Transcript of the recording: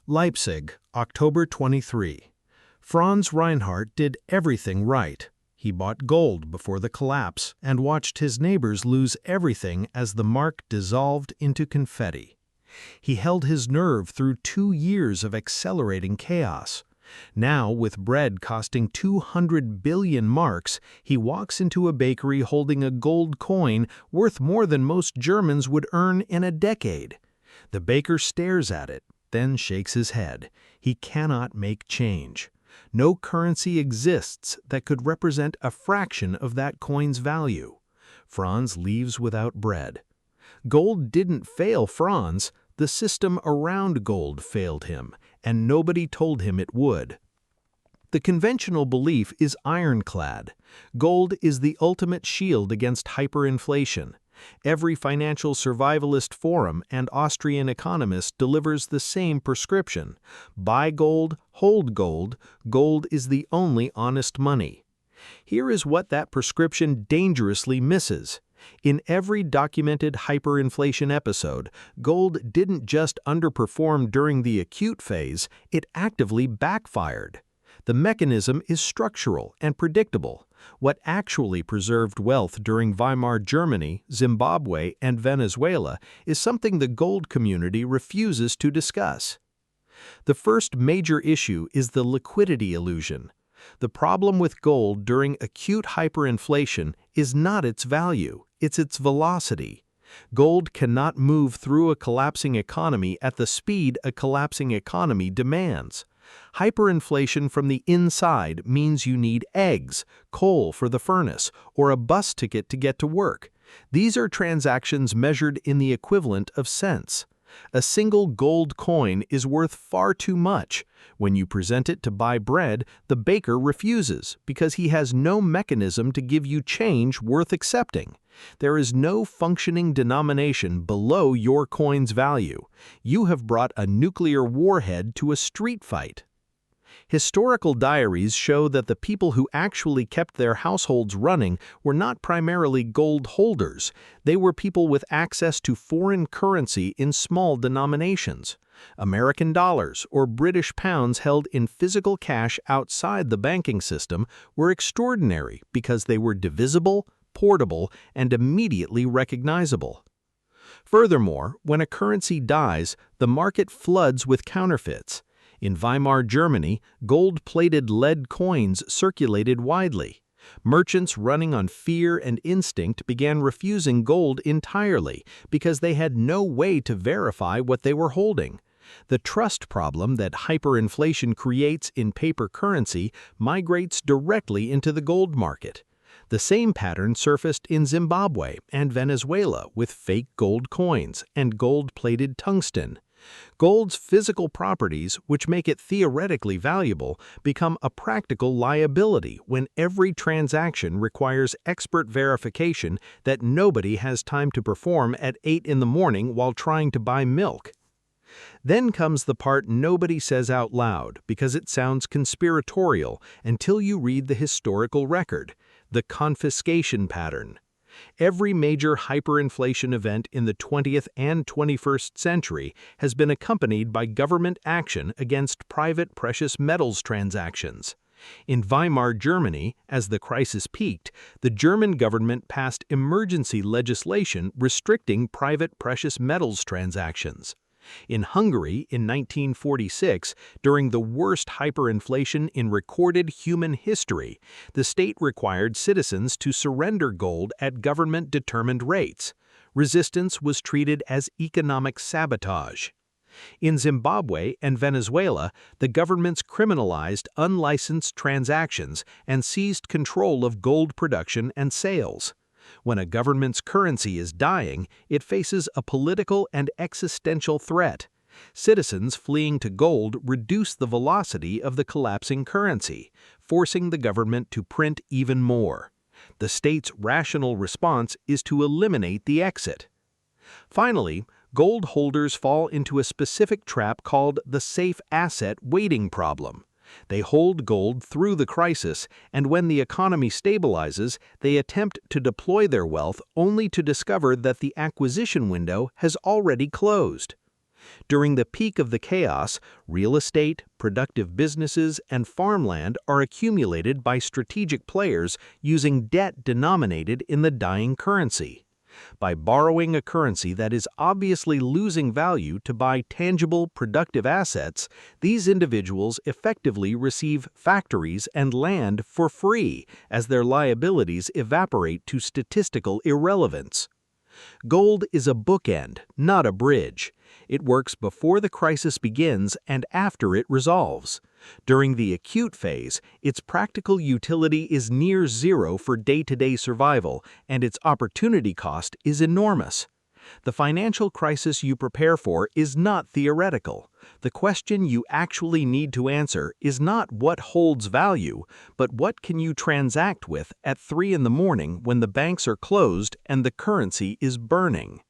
Leipzig, October 23. Franz Reinhardt did everything right. He bought gold before the collapse and watched his neighbors lose everything as the mark dissolved into confetti. He held his nerve through 2 years of accelerating chaos. Now, with bread costing 200 billion marks, he walks into a bakery holding a gold coin worth more than most Germans would earn in a decade. The baker stares at it, then shakes his head. He cannot make change. No currency exists that could represent a fraction of that coin's value. Franz leaves without bread. Gold didn't fail Franz. The system around gold failed him, and nobody told him it would. The conventional belief is ironclad. Gold is the ultimate shield against hyperinflation. Every financial survivalist forum and Austrian economist delivers the same prescription. Buy gold, hold gold. Gold is the only honest money. Here is what that prescription dangerously misses. In every documented hyperinflation episode, gold didn't just underperform during the acute phase, it actively backfired. The mechanism is structural and predictable. What actually preserved wealth during Weimar Germany, Zimbabwe, and Venezuela is something the gold community refuses to discuss. The first major issue is the liquidity illusion. The problem with gold during acute hyperinflation is not its value, it's its velocity. Gold cannot move through a collapsing economy at the speed a collapsing economy demands. Hyperinflation from the inside means you need eggs, coal for the furnace, or a bus ticket to get to work. These are transactions measured in the equivalent of cents. A single gold coin is worth far too much. When you present it to buy bread, the baker refuses because he has no mechanism to give you change worth accepting. There is no functioning denomination below your coin's value. You have brought a nuclear warhead to a street fight. Historical diaries show that the people who actually kept their households running were not primarily gold holders. They were people with access to foreign currency in small denominations. American dollars or British pounds held in physical cash outside the banking system were extraordinary because they were divisible, portable, and immediately recognizable. Furthermore, when a currency dies, the market floods with counterfeits. In Weimar Germany, gold-plated lead coins circulated widely. Merchants running on fear and instinct began refusing gold entirely because they had no way to verify what they were holding. The trust problem that hyperinflation creates in paper currency migrates directly into the gold market. The same pattern surfaced in Zimbabwe and Venezuela with fake gold coins and gold-plated tungsten. Gold's physical properties, which make it theoretically valuable, become a practical liability when every transaction requires expert verification that nobody has time to perform at 8 in the morning while trying to buy milk. Then comes the part nobody says out loud because it sounds conspiratorial until you read the historical record, the confiscation pattern. Every major hyperinflation event in the 20th and 21st century has been accompanied by government action against private precious metals transactions. In Weimar Germany, as the crisis peaked, the German government passed emergency legislation restricting private precious metals transactions. In Hungary, in 1946, during the worst hyperinflation in recorded human history, the state required citizens to surrender gold at government-determined rates. Resistance was treated as economic sabotage. In Zimbabwe and Venezuela, the governments criminalized unlicensed transactions and seized control of gold production and sales. When a government's currency is dying, it faces a political and existential threat. Citizens fleeing to gold reduce the velocity of the collapsing currency, forcing the government to print even more. The state's rational response is to eliminate the exit. Finally, gold holders fall into a specific trap called the safe asset waiting problem. They hold gold through the crisis, and when the economy stabilizes, they attempt to deploy their wealth only to discover that the acquisition window has already closed. During the peak of the chaos, real estate, productive businesses, and farmland are accumulated by strategic players using debt denominated in the dying currency. By borrowing a currency that is obviously losing value to buy tangible, productive assets, these individuals effectively receive factories and land for free as their liabilities evaporate to statistical irrelevance. Gold is a bookend, not a bridge. It works before the crisis begins and after it resolves. During the acute phase, its practical utility is near zero for day-to-day survival, and its opportunity cost is enormous. The financial crisis you prepare for is not theoretical. The question you actually need to answer is not what holds value, but what can you transact with at 3 in the morning when the banks are closed and the currency is burning.